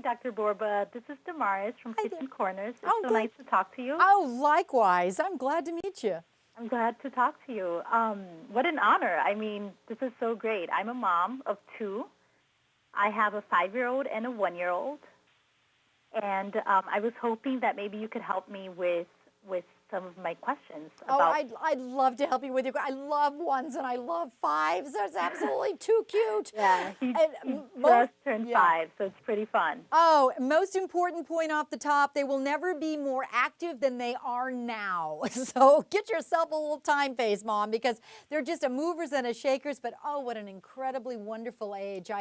Dr. Borba. This is Damaris from Hi Kitchen there. Corners. It's Oh, so glad. nice to talk to you. Oh, likewise. I'm glad to meet you. I'm glad to talk to you. What an honor. I mean, this is so great. I'm a mom of two. I have a 5-year-old and a 1-year-old. And I was hoping that maybe you could help me with some of my questions about. Oh, I'd love to help you with your. I love ones and I love fives. That's absolutely too cute. Yeah, he And just turned yeah. 5, so it's pretty fun. Oh, most important point off the top, they will never be more active than they are now. So get yourself a little time face, Mom, because they're just a movers and a shakers, but oh, what an incredibly wonderful age.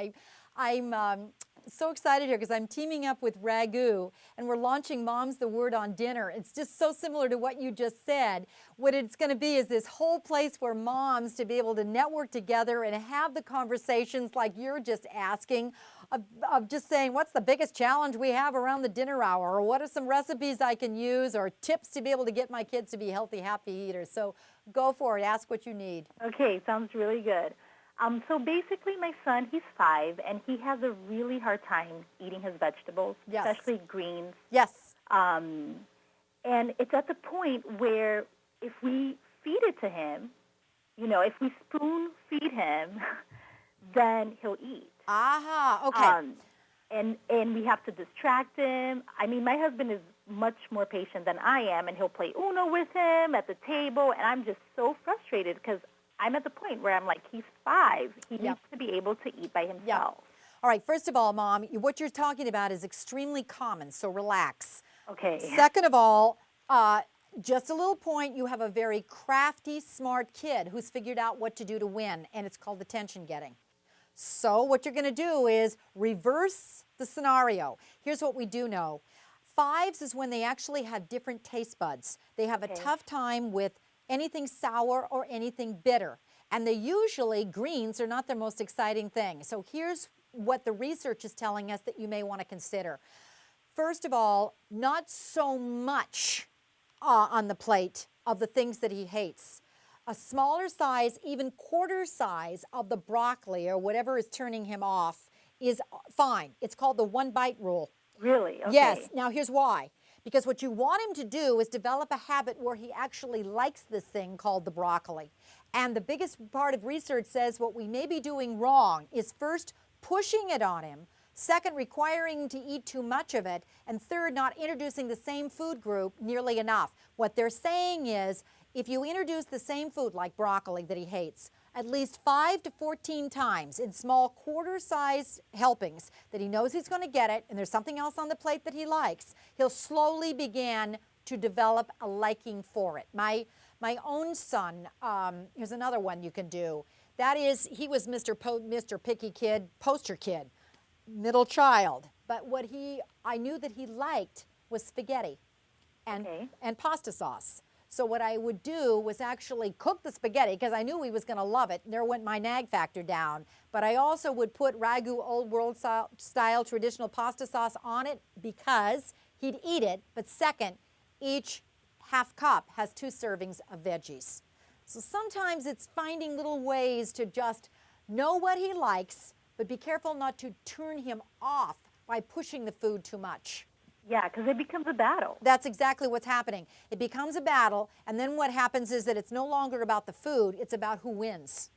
I'm so excited here because I'm teaming up with Ragu and we're launching Mom's the Word on Dinner. It's just so similar to what you just said. What it's going to be is this whole place for moms to be able to network together and have the conversations like you're just asking of just saying, what's the biggest challenge we have around the dinner hour? Or what are some recipes I can use or tips to be able to get my kids to be healthy, happy eaters? So go for it. Ask what you need. Okay, sounds really good. So basically, my son, he's 5, and he has a really hard time eating his vegetables, Yes. especially greens. Yes. And it's at the point where if we feed it to him, if we spoon feed him, then he'll eat. Aha, okay. And we have to distract him. I mean, my husband is much more patient than I am, and he'll play Uno with him at the table, and I'm just so frustrated because I'm at the point where I'm like, he's 5. He needs to be able to eat by himself. Yeah. All right, first of all, Mom, what you're talking about is extremely common, so relax. Okay. Second of all, just a little point, you have a very crafty, smart kid who's figured out what to do to win, and it's called attention getting. So what you're going to do is reverse the scenario. Here's what we do know. 5s is when they actually have different taste buds. They have a tough time with anything sour or anything bitter. And they usually, greens are not their most exciting thing. So here's what the research is telling us that you may want to consider. First of all, not so much on the plate of the things that he hates. A smaller size, even quarter size of the broccoli or whatever is turning him off is fine. It's called the 1-bite rule. Really? Okay. Yes. Now here's why. Because what you want him to do is develop a habit where he actually likes this thing called the broccoli. And the biggest part of research says what we may be doing wrong is first pushing it on him, second, requiring him to eat too much of it, and third, not introducing the same food group nearly enough. What they're saying is if you introduce the same food like broccoli that he hates, at least 5 to 14 times in small quarter-size helpings that he knows he's going to get it and there's something else on the plate that he likes, he'll slowly begin to develop a liking for it. My own son, here's another one you can do. That is, he was Mr. Picky Kid, poster kid, middle child. But what I knew that he liked was spaghetti and pasta sauce. So what I would do was actually cook the spaghetti because I knew he was going to love it. There went my nag factor down. But I also would put Ragu Old World style traditional pasta sauce on it because he'd eat it. But second, each half cup has 2 servings of veggies. So sometimes it's finding little ways to just know what he likes, but be careful not to turn him off by pushing the food too much. Yeah, because it becomes a battle. That's exactly what's happening. It becomes a battle, and then what happens is that it's no longer about the food, it's about who wins.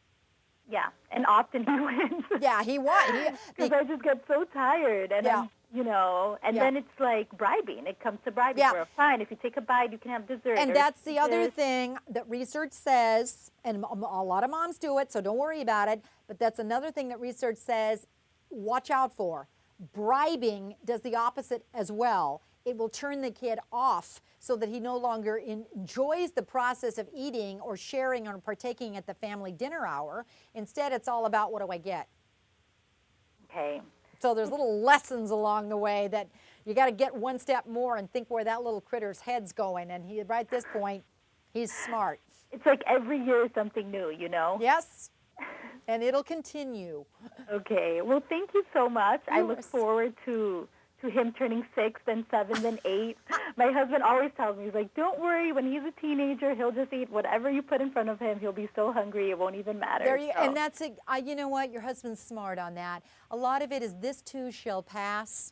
Yeah, and often he wins. Yeah, he won. Because I just get so tired, and then it's like bribing. It comes to bribing. Yeah. We're fine. If you take a bite, you can have dessert. And that's the other thing that research says, and a lot of moms do it, so don't worry about it, but that's another thing that research says, watch out for. Bribing does the opposite as well. It will turn the kid off so that he no longer enjoys the process of eating or sharing or partaking at the family dinner hour. Instead, it's all about what do I get? Okay. So there's little lessons along the way that you got to get one step more and think where that little critter's head's going. And right at this point, he's smart. It's like every year something new, Yes. And it'll continue. Okay. Well, thank you so much. I look forward to him turning 6, then 7, then 8. My husband always tells me, he's like, don't worry, when he's a teenager, he'll just eat whatever you put in front of him. He'll be so hungry, it won't even matter. And that's it. You know what? Your husband's smart on that. A lot of it is this too shall pass.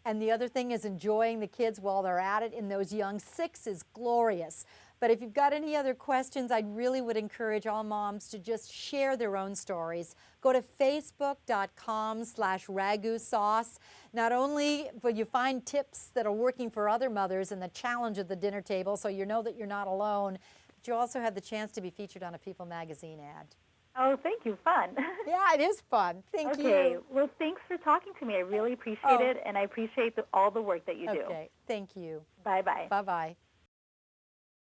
And the other thing is enjoying the kids while they're at it in those young. 6 is glorious. But if you've got any other questions, I really would encourage all moms to just share their own stories. Go to facebook.com/ragu sauce. Not only will you find tips that are working for other mothers in the challenge of the dinner table, so you know that you're not alone, but you also have the chance to be featured on a People magazine ad. Oh, thank you. Fun. Yeah, it is fun. Thank you. Okay. Well, thanks for talking to me. I really appreciate it, and I appreciate all the work that you do. Okay, thank you. Bye-bye. Bye-bye.